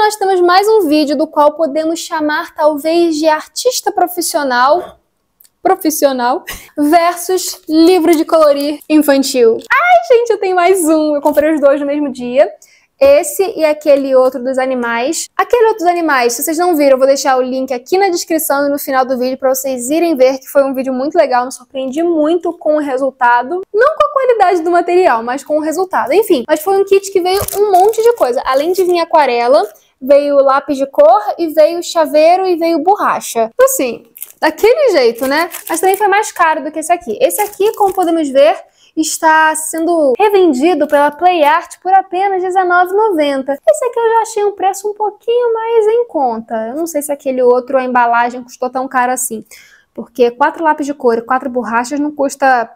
nós temos mais um vídeo do qual podemos chamar talvez de artista profissional versus livro de colorir infantil. Ai, gente, eu tenho mais um. Eu comprei os dois no mesmo dia. Esse e aquele outro dos animais. Aquele outro dos animais, se vocês não viram, eu vou deixar o link aqui na descrição e no final do vídeo para vocês irem ver, que foi um vídeo muito legal, me surpreendi muito com o resultado. Não com a qualidade do material, mas com o resultado. Enfim, mas foi um kit que veio um monte de coisa. Além de vir aquarela, veio lápis de cor e veio chaveiro e veio borracha. Assim, daquele jeito, né? Mas também foi mais caro do que esse aqui. Esse aqui, como podemos ver, está sendo revendido pela Play Art por apenas R$19,90. Esse aqui eu já achei um preço um pouquinho mais em conta. Eu não sei se aquele outro, a embalagem, custou tão caro assim. Porque 4 lápis de cor e 4 borrachas não custa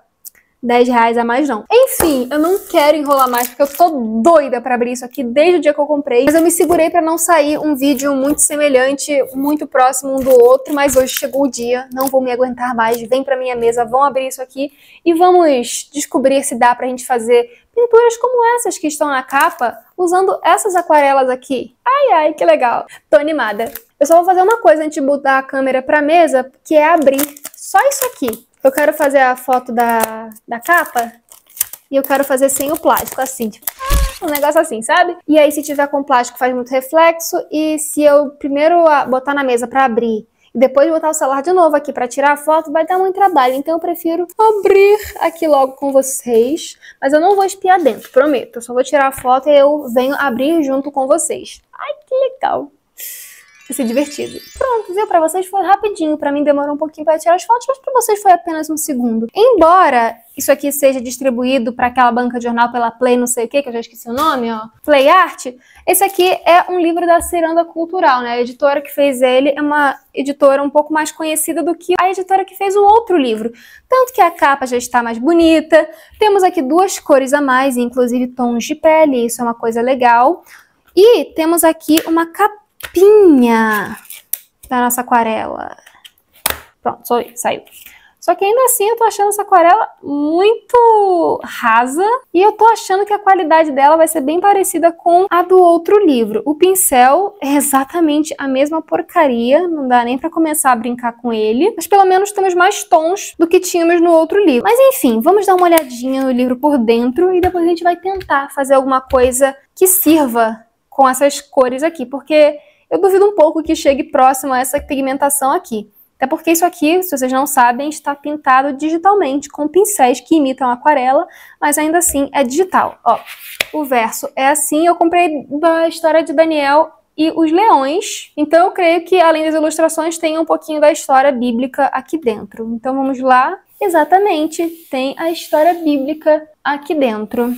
R$10 a mais não. Enfim, eu não quero enrolar mais porque eu tô doida pra abrir isso aqui desde o dia que eu comprei. Mas eu me segurei pra não sair um vídeo muito semelhante, muito próximo um do outro. Mas hoje chegou o dia, não vou me aguentar mais. Vem pra minha mesa, vamos abrir isso aqui e vamos descobrir se dá pra gente fazer pinturas como essas que estão na capa, usando essas aquarelas aqui. Ai, ai, que legal. Tô animada. Eu só vou fazer uma coisa antes de botar a câmera pra mesa, que é abrir só isso aqui. Eu quero fazer a foto da capa e eu quero fazer sem o plástico, assim, tipo, um negócio assim, sabe? E aí, se tiver com plástico, faz muito reflexo. E se eu primeiro botar na mesa pra abrir e depois botar o celular de novo aqui pra tirar a foto, vai dar muito trabalho. Então eu prefiro abrir aqui logo com vocês. Mas eu não vou espiar dentro, prometo. Eu só vou tirar a foto e eu venho abrir junto com vocês. Ai, que legal! Vai ser divertido. Pronto, viu? Pra vocês foi rapidinho. Pra mim demorou um pouquinho pra tirar as fotos, mas pra vocês foi apenas um segundo. Embora isso aqui seja distribuído pra aquela banca de jornal pela Play, não sei o que eu já esqueci o nome, ó. Play Art. Esse aqui é um livro da Ciranda Cultural, né? A editora que fez ele é uma editora um pouco mais conhecida do que a editora que fez o outro livro. Tanto que a capa já está mais bonita. Temos aqui 2 cores a mais, inclusive tons de pele. Isso é uma coisa legal. E temos aqui uma capinha da nossa aquarela. Pronto, saiu. Só que ainda assim eu tô achando essa aquarela muito rasa e eu tô achando que a qualidade dela vai ser bem parecida com a do outro livro. O pincel é exatamente a mesma porcaria, não dá nem pra começar a brincar com ele, mas pelo menos temos mais tons do que tínhamos no outro livro. Mas enfim, vamos dar uma olhadinha no livro por dentro e depois a gente vai tentar fazer alguma coisa que sirva com essas cores aqui, porque eu duvido um pouco que chegue próximo a essa pigmentação aqui. Até porque isso aqui, se vocês não sabem, está pintado digitalmente com pincéis que imitam aquarela, mas ainda assim é digital. Ó, o verso é assim. Eu comprei da história de Daniel e os leões, então eu creio que além das ilustrações tem um pouquinho da história bíblica aqui dentro. Então vamos lá. Exatamente, tem a história bíblica aqui dentro.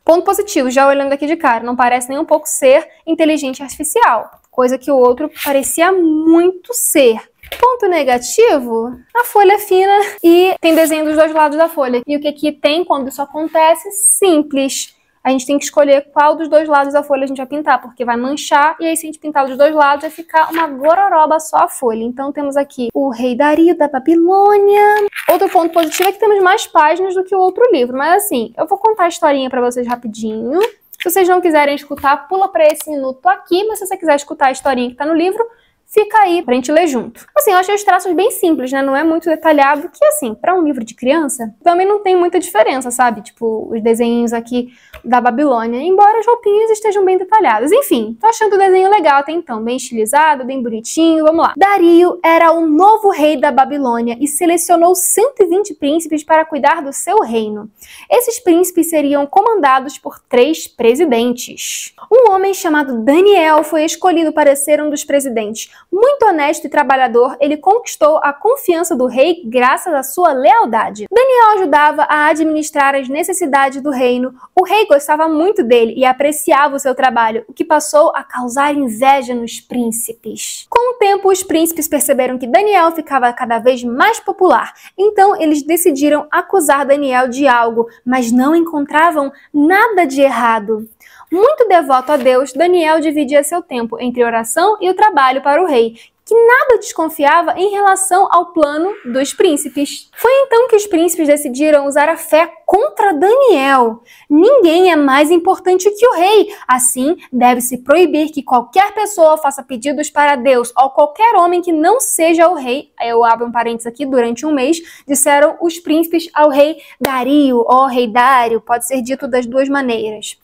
Ponto positivo, já olhando aqui de cara, não parece nem um pouco ser inteligência artificial, coisa que o outro parecia muito ser. Ponto negativo, a folha é fina e tem desenho dos 2 lados da folha. E o que aqui tem quando isso acontece? Simples. A gente tem que escolher qual dos 2 lados da folha a gente vai pintar, porque vai manchar, e aí se a gente pintar dos 2 lados vai ficar uma gororoba só a folha. Então temos aqui o Rei Dario da Babilônia. Outro ponto positivo é que temos mais páginas do que o outro livro, mas assim, eu vou contar a historinha pra vocês rapidinho. Se vocês não quiserem escutar, pula pra esse minuto aqui, mas se você quiser escutar a historinha que tá no livro, fica aí pra gente ler junto. Assim, eu achei os traços bem simples, né? Não é muito detalhado, que assim, pra um livro de criança, também não tem muita diferença, sabe? Tipo, os desenhos aqui da Babilônia, embora as roupinhas estejam bem detalhadas. Enfim, tô achando o desenho legal até então, bem estilizado, bem bonitinho, vamos lá. Dario era o novo rei da Babilônia e selecionou 120 príncipes para cuidar do seu reino. Esses príncipes seriam comandados por 3 presidentes. Um homem chamado Daniel foi escolhido para ser um dos presidentes. Muito honesto e trabalhador, ele conquistou a confiança do rei graças à sua lealdade. Daniel ajudava a administrar as necessidades do reino. O rei gostava muito dele e apreciava o seu trabalho, o que passou a causar inveja nos príncipes. Com o tempo, os príncipes perceberam que Daniel ficava cada vez mais popular. Então, eles decidiram acusar Daniel de algo, mas não encontravam nada de errado. Muito devoto a Deus, Daniel dividia seu tempo entre oração e o trabalho para o rei, que nada desconfiava em relação ao plano dos príncipes. Foi então que os príncipes decidiram usar a fé contra Daniel. Ninguém é mais importante que o rei. Assim, deve-se proibir que qualquer pessoa faça pedidos para Deus ou qualquer homem que não seja o rei. Eu abro um parênteses aqui, durante um mês, disseram os príncipes ao rei Dario, ou rei Dário, pode ser dito das duas maneiras.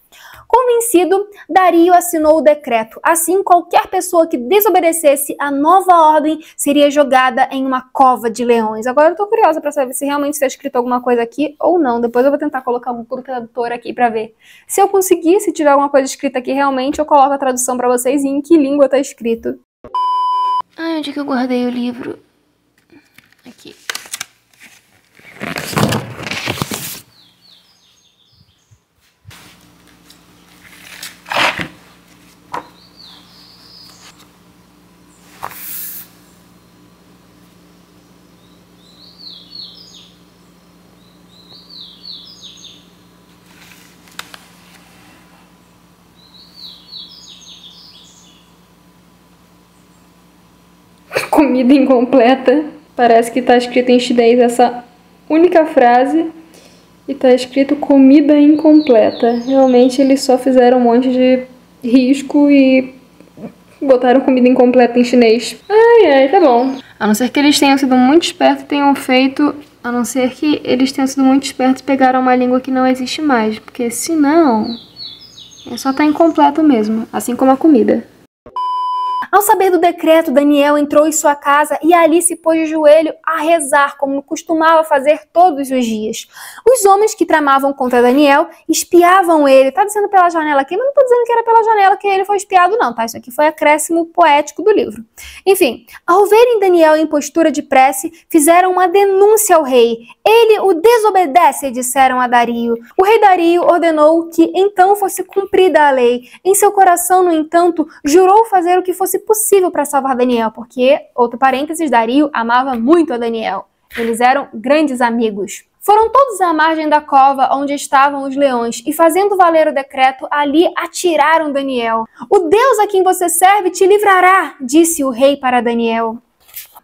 Convencido, Dario assinou o decreto. Assim, qualquer pessoa que desobedecesse à nova ordem seria jogada em uma cova de leões. Agora eu tô curiosa para saber se realmente está escrito alguma coisa aqui ou não. Depois eu vou tentar colocar um tradutor aqui para ver. Se eu conseguir, se tiver alguma coisa escrita aqui realmente, eu coloco a tradução para vocês e em que língua tá escrito. Ai, onde é que eu guardei o livro? Aqui. Comida incompleta. Parece que tá escrito em chinês essa única frase e tá escrito comida incompleta. Realmente eles só fizeram um monte de risco e botaram comida incompleta em chinês. Ai, ai, tá bom. A não ser que eles tenham sido muito espertos e tenham feito... A não ser que eles tenham sido muito espertos e pegaram uma língua que não existe mais. Porque senão... é só tá incompleto mesmo. Assim como a comida. Ao saber do decreto, Daniel entrou em sua casa e ali se pôs de joelho a rezar, como costumava fazer todos os dias. Os homens que tramavam contra Daniel espiavam ele. Tá dizendo pela janela aqui, mas não tô dizendo que era pela janela que ele foi espiado não, tá? Isso aqui foi acréscimo poético do livro. Enfim, ao verem Daniel em postura de prece, fizeram uma denúncia ao rei. Ele o desobedece, disseram a Dario. O rei Dario ordenou que então fosse cumprida a lei. Em seu coração, no entanto, jurou fazer o que fosse possível para salvar Daniel, porque, outro parênteses, Dario amava muito a Daniel. Eles eram grandes amigos. Foram todos à margem da cova onde estavam os leões e, fazendo valer o decreto, ali atiraram Daniel. O Deus a quem você serve te livrará, disse o rei para Daniel.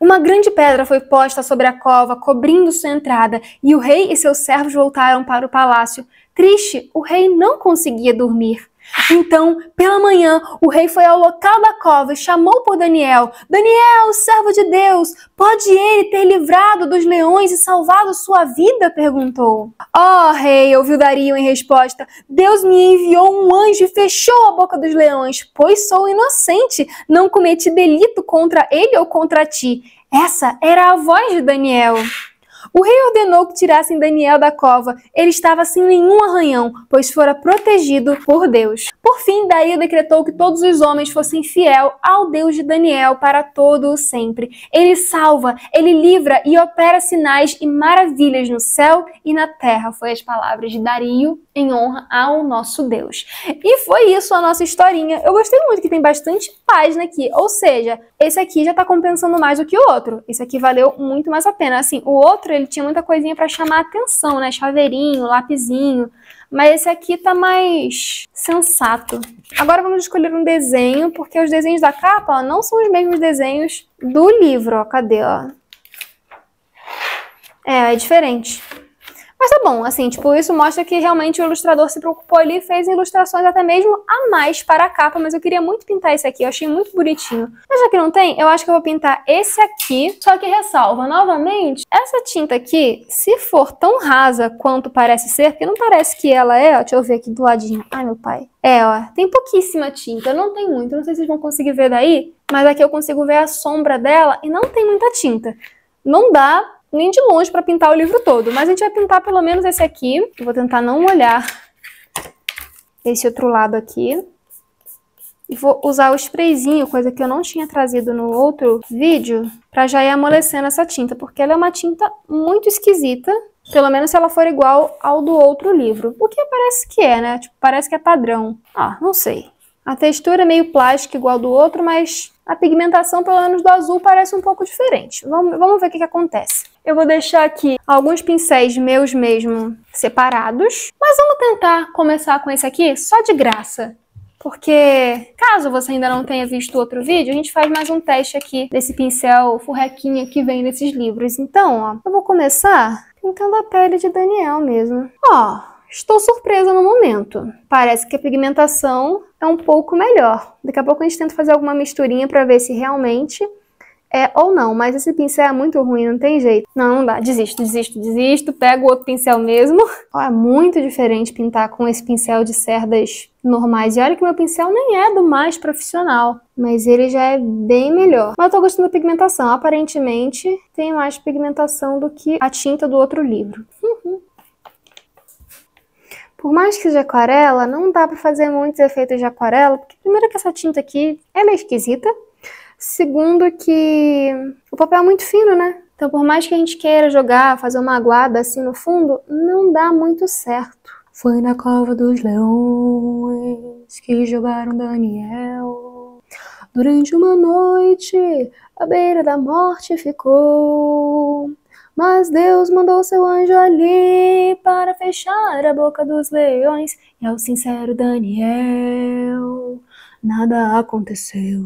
Uma grande pedra foi posta sobre a cova, cobrindo sua entrada, e o rei e seus servos voltaram para o palácio. Triste, o rei não conseguia dormir. Então, pela manhã, o rei foi ao local da cova e chamou por Daniel. Daniel, servo de Deus, pode ele ter livrado dos leões e salvado sua vida? Perguntou. Ó rei, ouviu Dario em resposta, Deus me enviou um anjo e fechou a boca dos leões, pois sou inocente, não cometi delito contra ele ou contra ti. Essa era a voz de Daniel. O rei ordenou que tirassem Daniel da cova. Ele estava sem nenhum arranhão, pois fora protegido por Deus. Por fim, Dario decretou que todos os homens fossem fiel ao Deus de Daniel para todo o sempre. Ele salva, ele livra e opera sinais e maravilhas no céu e na terra. Foi as palavras de Dario em honra ao nosso Deus. E foi isso a nossa historinha. Eu gostei muito que tem bastante página aqui, ou seja, esse aqui já tá compensando mais do que o outro. Esse aqui valeu muito mais a pena. Assim, o outro, ele tinha muita coisinha pra chamar a atenção, né? Chaveirinho, lapisinho. Mas esse aqui tá mais sensato. Agora vamos escolher um desenho, porque os desenhos da capa, ó, não são os mesmos desenhos do livro, ó. Cadê, ó? É diferente. Mas tá bom, assim, tipo, isso mostra que realmente o ilustrador se preocupou ali e fez ilustrações até mesmo a mais para a capa, mas eu queria muito pintar esse aqui, eu achei muito bonitinho. Mas já que não tem, eu acho que eu vou pintar esse aqui, só que ressalva, novamente, essa tinta aqui, se for tão rasa quanto parece ser, porque não parece que ela é, ó, deixa eu ver aqui do ladinho, ai meu pai. É, ó, tem pouquíssima tinta, não tem muito, não sei se vocês vão conseguir ver daí, mas aqui eu consigo ver a sombra dela e não tem muita tinta. Não dá nem de longe para pintar o livro todo, mas a gente vai pintar pelo menos esse aqui. Eu vou tentar não molhar esse outro lado aqui. E vou usar o sprayzinho, coisa que eu não tinha trazido no outro vídeo, para já ir amolecendo essa tinta, porque ela é uma tinta muito esquisita, pelo menos se ela for igual ao do outro livro. O que parece que é, né? Tipo, parece que é padrão. Ah, não sei. A textura é meio plástica igual do outro, mas a pigmentação, pelo menos do azul, parece um pouco diferente. Vamos ver o que acontece. Eu vou deixar aqui alguns pincéis meus mesmo separados, mas vamos tentar começar com esse aqui só de graça. porque caso você ainda não tenha visto outro vídeo, a gente faz mais um teste aqui desse pincel furrequinha que vem nesses livros. Então, ó, eu vou começar pintando a pele de Daniel mesmo. Ó, estou surpresa no momento. Parece que a pigmentação é um pouco melhor. Daqui a pouco a gente tenta fazer alguma misturinha pra ver se realmente é ou não, mas esse pincel é muito ruim, não tem jeito. Não, não dá, desisto, pego o outro pincel mesmo. Ó, é muito diferente pintar com esse pincel de cerdas normais. E olha que meu pincel nem é do mais profissional, mas ele já é bem melhor. Mas eu tô gostando da pigmentação, aparentemente tem mais pigmentação do que a tinta do outro livro. Por mais que seja aquarela, não dá pra fazer muitos efeitos de aquarela, porque primeiro que essa tinta aqui é meio esquisita. Segundo que o papel é muito fino, né? Então por mais que a gente queira jogar, fazer uma aguada assim no fundo, não dá muito certo. Foi na cova dos leões que jogaram Daniel. Durante uma noite, à beira da morte ficou. Mas Deus mandou seu anjo ali para fechar a boca dos leões. E ao sincero Daniel, nada aconteceu.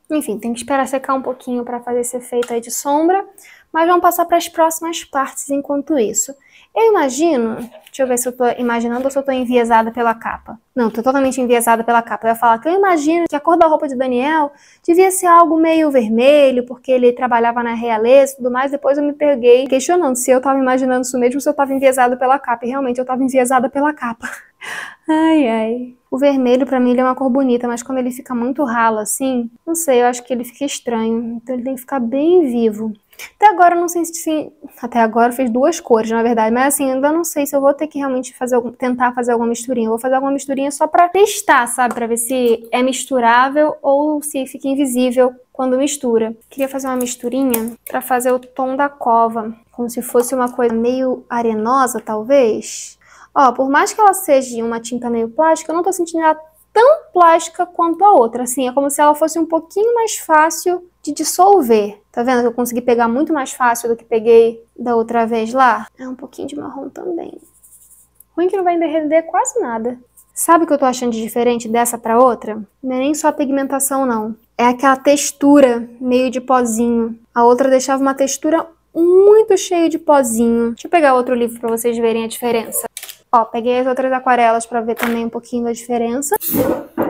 Enfim, tem que esperar secar um pouquinho para fazer esse efeito aí de sombra, mas vamos passar para as próximas partes enquanto isso. Eu imagino, deixa eu ver se eu tô imaginando ou se eu tô enviesada pela capa. Não, tô totalmente enviesada pela capa. Eu ia falar que eu imagino que a cor da roupa de Daniel devia ser algo meio vermelho, porque ele trabalhava na realeza e tudo mais. Depois eu me peguei questionando se eu tava imaginando isso mesmo ou se eu tava enviesada pela capa. E realmente eu tava enviesada pela capa. Ai, ai. O vermelho pra mim ele é uma cor bonita, mas quando ele fica muito ralo assim, não sei, eu acho que ele fica estranho. Então ele tem que ficar bem vivo. Até agora eu não sei se... Até agora eu fiz duas cores, na verdade. Mas assim, ainda não sei se eu vou ter que realmente tentar fazer alguma misturinha. Eu vou fazer alguma misturinha só pra testar, sabe? Pra ver se é misturável ou se fica invisível quando mistura. Queria fazer uma misturinha pra fazer o tom da cova. Como se fosse uma coisa meio arenosa, talvez. Ó, por mais que ela seja uma tinta meio plástica, eu não tô sentindo ela tão plástica quanto a outra. Assim, é como se ela fosse um pouquinho mais fácil de dissolver. Tá vendo que eu consegui pegar muito mais fácil do que peguei da outra vez lá? É um pouquinho de marrom também. Ruim que não vai derreter quase nada. Sabe o que eu tô achando de diferente dessa pra outra? Não é nem só a pigmentação, não. É aquela textura meio de pozinho. A outra deixava uma textura muito cheia de pozinho. Deixa eu pegar outro livro pra vocês verem a diferença. Ó, peguei as outras aquarelas pra ver também um pouquinho da diferença.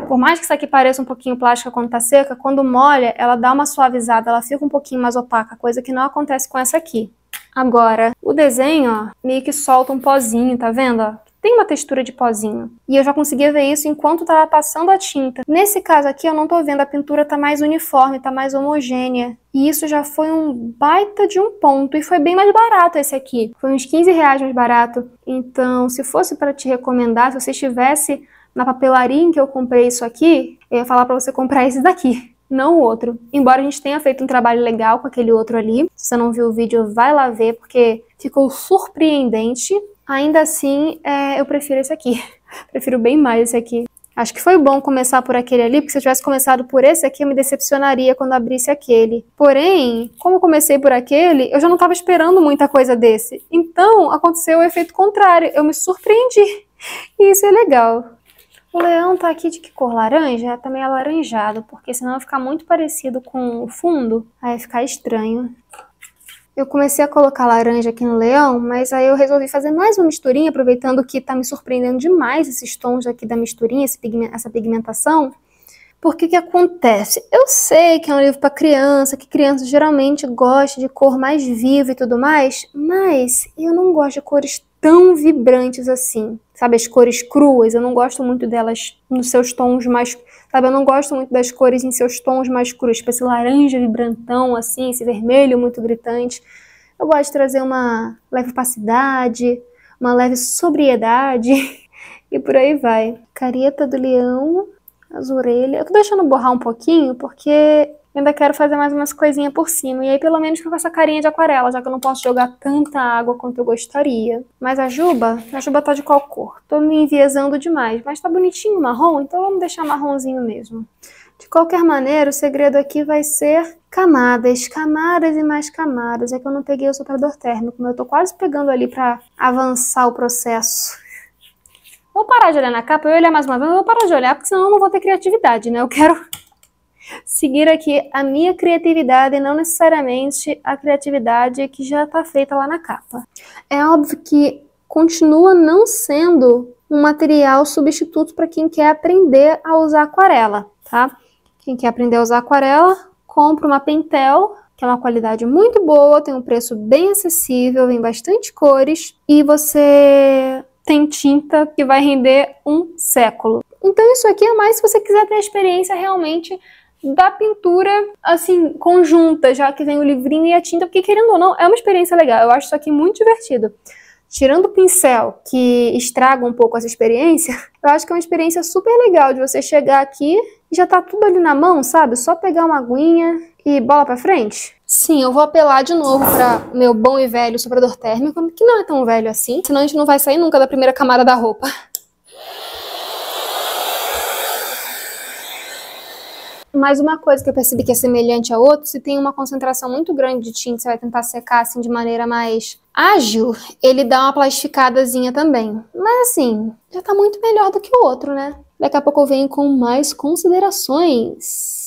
Por mais que isso aqui pareça um pouquinho plástica quando tá seca, quando molha, ela dá uma suavizada, ela fica um pouquinho mais opaca, coisa que não acontece com essa aqui. Agora, o desenho, ó, meio que solta um pozinho, tá vendo, ó? Tem uma textura de pozinho. E eu já conseguia ver isso enquanto tava passando a tinta. Nesse caso aqui, eu não tô vendo, a pintura tá mais uniforme, tá mais homogênea. E isso já foi um baita de um ponto. E foi bem mais barato esse aqui. Foi uns 15 reais mais barato. Então, se fosse para te recomendar, se você estivesse na papelaria em que eu comprei isso aqui, eu ia falar para você comprar esse daqui, não o outro. Embora a gente tenha feito um trabalho legal com aquele outro ali. Se você não viu o vídeo, vai lá ver, porque ficou surpreendente. Ainda assim, eu prefiro esse aqui. Prefiro bem mais esse aqui. Acho que foi bom começar por aquele ali, porque se eu tivesse começado por esse aqui, eu me decepcionaria quando abrisse aquele. Porém, como eu comecei por aquele, eu já não estava esperando muita coisa desse. Então, aconteceu o efeito contrário. Eu me surpreendi. E isso é legal. O leão tá aqui de que cor? Laranja? Tá meio alaranjado, porque senão vai ficar muito parecido com o fundo. Aí vai ficar estranho. Eu comecei a colocar laranja aqui no leão, mas aí eu resolvi fazer mais uma misturinha, aproveitando que tá me surpreendendo demais esses tons aqui da misturinha, essa pigmentação. Porque que acontece? Eu sei que é um livro para criança, que criança geralmente gosta de cor mais viva e tudo mais, mas eu não gosto de cores tão vibrantes assim. Sabe, as cores cruas, eu não gosto muito delas nos seus tons mais... Sabe, eu não gosto muito das cores em seus tons mais crus, tipo esse laranja vibrantão, assim, esse vermelho muito gritante. Eu gosto de trazer uma leve opacidade, uma leve sobriedade, e por aí vai. Careta do leão, as orelhas. Eu tô deixando borrar um pouquinho, porque eu ainda quero fazer mais umas coisinhas por cima. E aí pelo menos fica com essa carinha de aquarela, já que eu não posso jogar tanta água quanto eu gostaria. Mas a juba tá de qual cor? Tô me enviesando demais, mas tá bonitinho o marrom, então vamos deixar marronzinho mesmo. De qualquer maneira, o segredo aqui vai ser camadas, camadas e mais camadas. É que eu não peguei o soprador térmico, mas eu tô quase pegando ali pra avançar o processo. Vou parar de olhar na capa, eu vou olhar mais uma vez, eu vou parar de olhar, porque senão eu não vou ter criatividade, né? Eu quero seguir aqui a minha criatividade e não necessariamente a criatividade que já tá feita lá na capa. É óbvio que continua não sendo um material substituto para quem quer aprender a usar aquarela, tá? Quem quer aprender a usar aquarela, compra uma Pentel, que é uma qualidade muito boa, tem um preço bem acessível, vem bastante cores e você tem tinta que vai render um século. Então isso aqui é mais se você quiser ter a experiência realmente da pintura, assim, conjunta, já que vem o livrinho e a tinta, porque querendo ou não, é uma experiência legal. Eu acho isso aqui muito divertido. Tirando o pincel, que estraga um pouco essa experiência, eu acho que é uma experiência super legal de você chegar aqui e já tá tudo ali na mão, sabe? Só pegar uma aguinha e bola pra frente. Sim, eu vou apelar de novo para meu bom e velho soprador térmico, que não é tão velho assim, senão a gente não vai sair nunca da primeira camada da roupa. Mas uma coisa que eu percebi que é semelhante a outro, se tem uma concentração muito grande de tinta, você vai tentar secar assim de maneira mais ágil, ele dá uma plastificadazinha também. Mas assim, já tá muito melhor do que o outro, né? Daqui a pouco eu venho com mais considerações.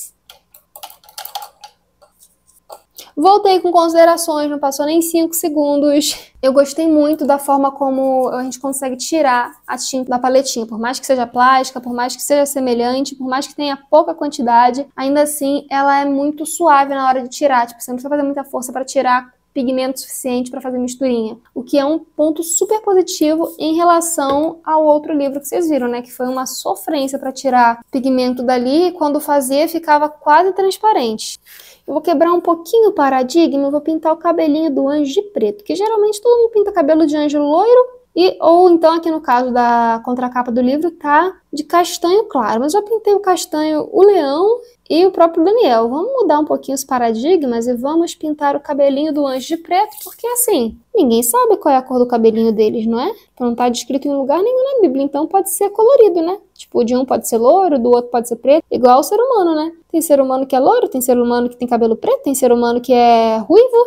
Voltei com considerações, não passou nem 5 segundos. Eu gostei muito da forma como a gente consegue tirar a tinta da paletinha. Por mais que seja plástica, por mais que seja semelhante, por mais que tenha pouca quantidade, ainda assim ela é muito suave na hora de tirar. Tipo, você não precisa fazer muita força para tirar pigmento suficiente para fazer misturinha. O que é um ponto super positivo em relação ao outro livro que vocês viram, né? Que foi uma sofrência para tirar pigmento dali e quando fazia ficava quase transparente. Eu vou quebrar um pouquinho o paradigma e vou pintar o cabelinho do anjo de preto, que geralmente todo mundo pinta cabelo de anjo loiro, ou então aqui no caso da contracapa do livro tá de castanho claro, mas eu pintei o castanho, o leão e o próprio Daniel. Vamos mudar um pouquinho os paradigmas e vamos pintar o cabelinho do anjo de preto, porque assim, ninguém sabe qual é a cor do cabelinho deles, não é? Porque não tá descrito em lugar nenhum na Bíblia, então pode ser colorido, né? Tipo, de um pode ser loiro, do outro pode ser preto, igual o ser humano, né? Tem ser humano que é loiro, tem ser humano que tem cabelo preto, tem ser humano que é ruivo.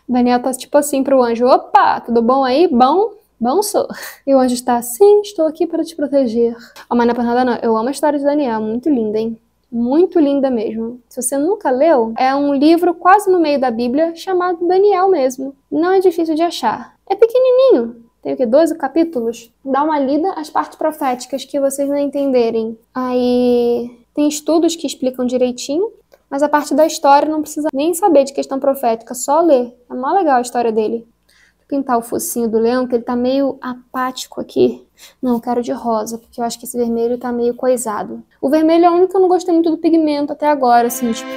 O Daniel tá tipo assim pro anjo, opa, tudo bom aí? Bom? Bom, sou. E o anjo está assim, estou aqui para te proteger. Oh, mas não é por nada não, eu amo a história de Daniel, muito linda, hein? Muito linda mesmo. Se você nunca leu, é um livro quase no meio da Bíblia, chamado Daniel mesmo. Não é difícil de achar. É pequenininho. Tem o quê? 12 capítulos? Dá uma lida às partes proféticas que vocês não entenderem. Aí tem estudos que explicam direitinho, mas a parte da história não precisa nem saber de questão profética, só ler. É mó legal a história dele. Pintar o focinho do leão, que ele tá meio apático aqui. Não, eu quero de rosa, porque eu acho que esse vermelho tá meio coisado. O vermelho é o único que eu não gostei muito do pigmento até agora, assim, tipo...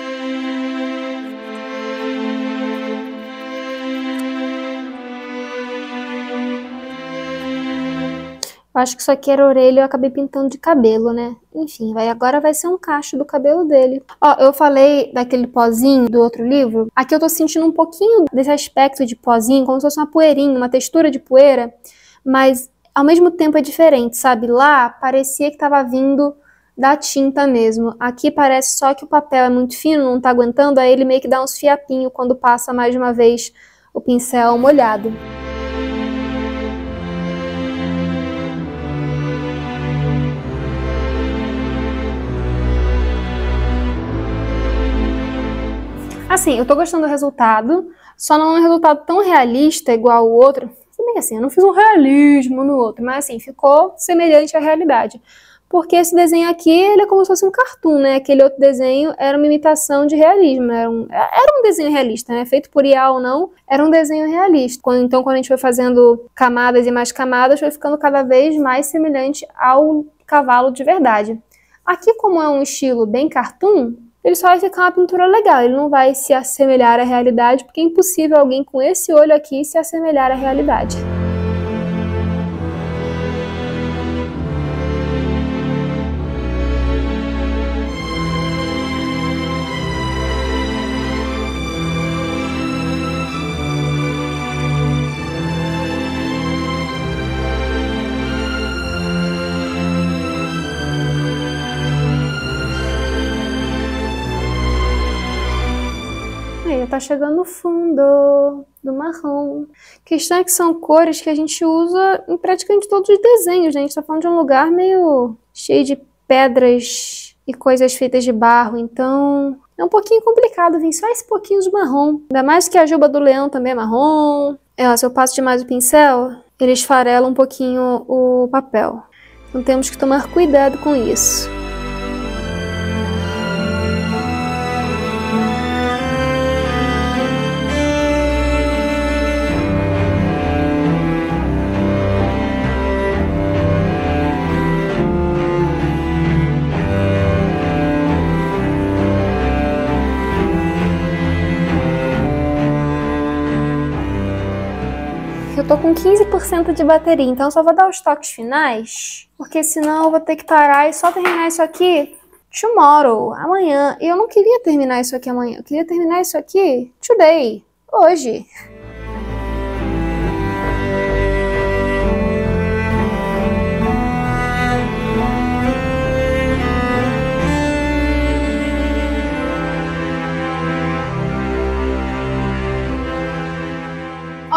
Eu acho que isso aqui era orelha e eu acabei pintando de cabelo, né? Enfim, agora vai ser um cacho do cabelo dele. Ó, eu falei daquele pozinho do outro livro. Aqui eu tô sentindo um pouquinho desse aspecto de pozinho, como se fosse uma poeirinha, uma textura de poeira. Mas, ao mesmo tempo, é diferente, sabe? Lá, parecia que tava vindo da tinta mesmo. Aqui parece só que o papel é muito fino, não tá aguentando, aí ele meio que dá uns fiapinhos quando passa mais de uma vez o pincel molhado. Assim, eu tô gostando do resultado, só não é um resultado tão realista igual o outro. Se bem que assim, eu não fiz um realismo no outro, mas assim, ficou semelhante à realidade. Porque esse desenho aqui, ele é como se fosse um cartoon, né? Aquele outro desenho era uma imitação de realismo, era um desenho realista, né? Feito por IA ou não, era um desenho realista. Então, quando a gente foi fazendo camadas e mais camadas, foi ficando cada vez mais semelhante ao cavalo de verdade. Aqui, como é um estilo bem cartoon, ele só vai ficar uma pintura legal, ele não vai se assemelhar à realidade, porque é impossível alguém com esse olho aqui se assemelhar à realidade. tá chegando no fundo do marrom. A questão é que são cores que a gente usa em praticamente todos os desenhos, né? A gente tá falando de um lugar meio cheio de pedras e coisas feitas de barro, então é um pouquinho complicado vir só esse pouquinho de marrom. Ainda mais que a juba do leão também é marrom. Se eu passo demais o pincel, ele esfarela um pouquinho o papel. Então temos que tomar cuidado com isso. Eu tô com 15% de bateria, então eu só vou dar os toques finais, porque senão eu vou ter que parar e só terminar isso aqui tomorrow, amanhã. E eu não queria terminar isso aqui amanhã, eu queria terminar isso aqui today, hoje.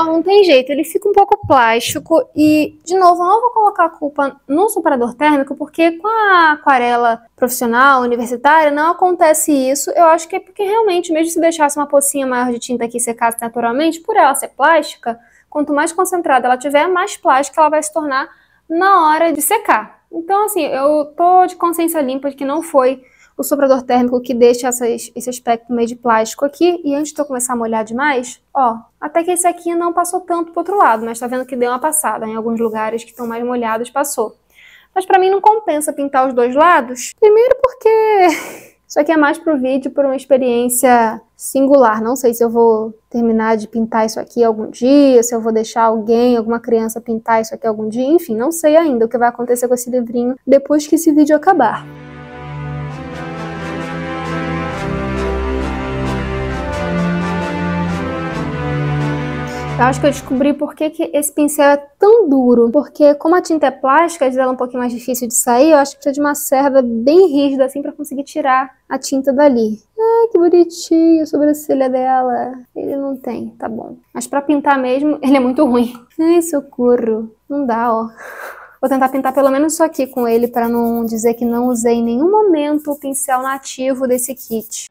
Não tem jeito, ele fica um pouco plástico e, de novo, eu não vou colocar a culpa no soprador térmico, porque com a aquarela profissional, universitária, não acontece isso. Eu acho que é porque realmente, mesmo se deixasse uma pocinha maior de tinta aqui e secasse naturalmente, por ela ser plástica, quanto mais concentrada ela tiver, mais plástica ela vai se tornar na hora de secar. Então, assim, eu tô de consciência limpa de que não foi o soprador térmico que deixa esse aspecto meio de plástico aqui. E antes de eu começar a molhar demais, ó, até que esse aqui não passou tanto pro outro lado, mas tá vendo que deu uma passada. Em alguns lugares que estão mais molhados, passou. Mas pra mim não compensa pintar os dois lados. Primeiro porque isso aqui é mais pro vídeo, por uma experiência singular. Não sei se eu vou terminar de pintar isso aqui algum dia, se eu vou deixar alguém, alguma criança pintar isso aqui algum dia. Enfim, não sei ainda o que vai acontecer com esse livrinho depois que esse vídeo acabar. Eu acho que eu descobri por que esse pincel é tão duro. Porque como a tinta é plástica, às vezes ela é um pouquinho mais difícil de sair, eu acho que precisa de uma cerda bem rígida assim pra conseguir tirar a tinta dali. Ai, que bonitinho a sobrancelha dela. Ele não tem, tá bom. Mas pra pintar mesmo, ele é muito ruim. Ai, socorro. Não dá, ó. Vou tentar pintar pelo menos isso aqui com ele pra não dizer que não usei em nenhum momento o pincel nativo desse kit.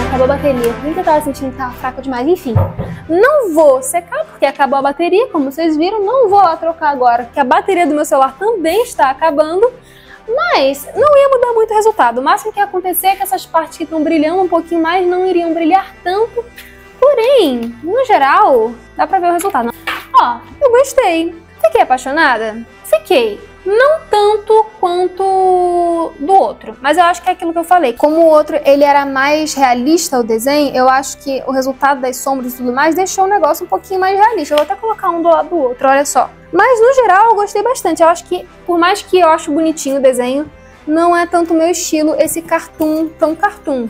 Acabou a bateria. Nem que eu tava sentindo que tava fraco demais. Enfim, não vou secar porque acabou a bateria, como vocês viram. Não vou lá trocar agora, porque a bateria do meu celular também está acabando. Mas não ia mudar muito o resultado. O máximo que ia acontecer é que essas partes que estão brilhando um pouquinho mais não iriam brilhar tanto. Porém, no geral, dá pra ver o resultado. Ó, eu gostei. Fiquei apaixonada? Fiquei. Não tanto quanto do outro, mas eu acho que é aquilo que eu falei. Como o outro, ele era mais realista, o desenho, eu acho que o resultado das sombras e tudo mais deixou o negócio um pouquinho mais realista. Eu vou até colocar um do lado do outro, olha só. Mas, no geral, eu gostei bastante. Eu acho que, por mais que eu acho bonitinho o desenho, não é tanto o meu estilo esse cartoon, tão cartoon.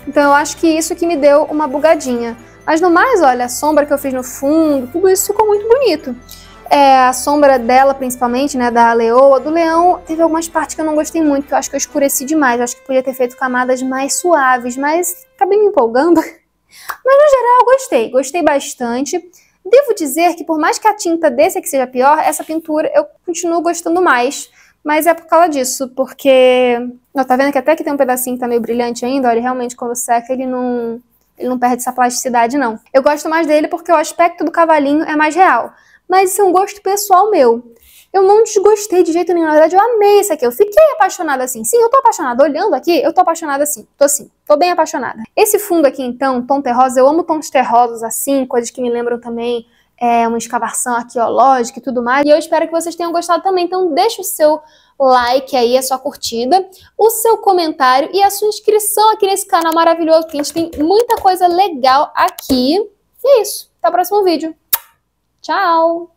Então, eu acho que isso que me deu uma bugadinha. Mas, no mais, olha, a sombra que eu fiz no fundo, tudo isso ficou muito bonito. A sombra dela, principalmente, né, da leoa, do leão, teve algumas partes que eu não gostei muito, que eu acho que eu escureci demais. Eu acho que podia ter feito camadas mais suaves, mas acabei me empolgando. Mas, no geral, eu gostei. Gostei bastante. Devo dizer que, por mais que a tinta desse aqui seja pior, essa pintura eu continuo gostando mais. Mas é por causa disso, porque... Ó, tá vendo que até que tem um pedacinho que tá meio brilhante ainda? Olha, realmente, quando seca, ele não perde essa plasticidade, não. Eu gosto mais dele porque o aspecto do cavalinho é mais real. Mas isso é um gosto pessoal meu. Eu não desgostei de jeito nenhum. Na verdade, eu amei isso aqui. Eu fiquei apaixonada assim. Sim, eu tô apaixonada. Olhando aqui, eu tô apaixonada assim. Tô bem apaixonada. Esse fundo aqui, então, tom terrosa, eu amo tons terrosos assim, coisas que me lembram também uma escavação arqueológica e tudo mais. E eu espero que vocês tenham gostado também. Então, deixa o seu like aí, a sua curtida, o seu comentário e a sua inscrição aqui nesse canal maravilhoso, porque a gente tem muita coisa legal aqui. E é isso. Até o próximo vídeo. Tchau!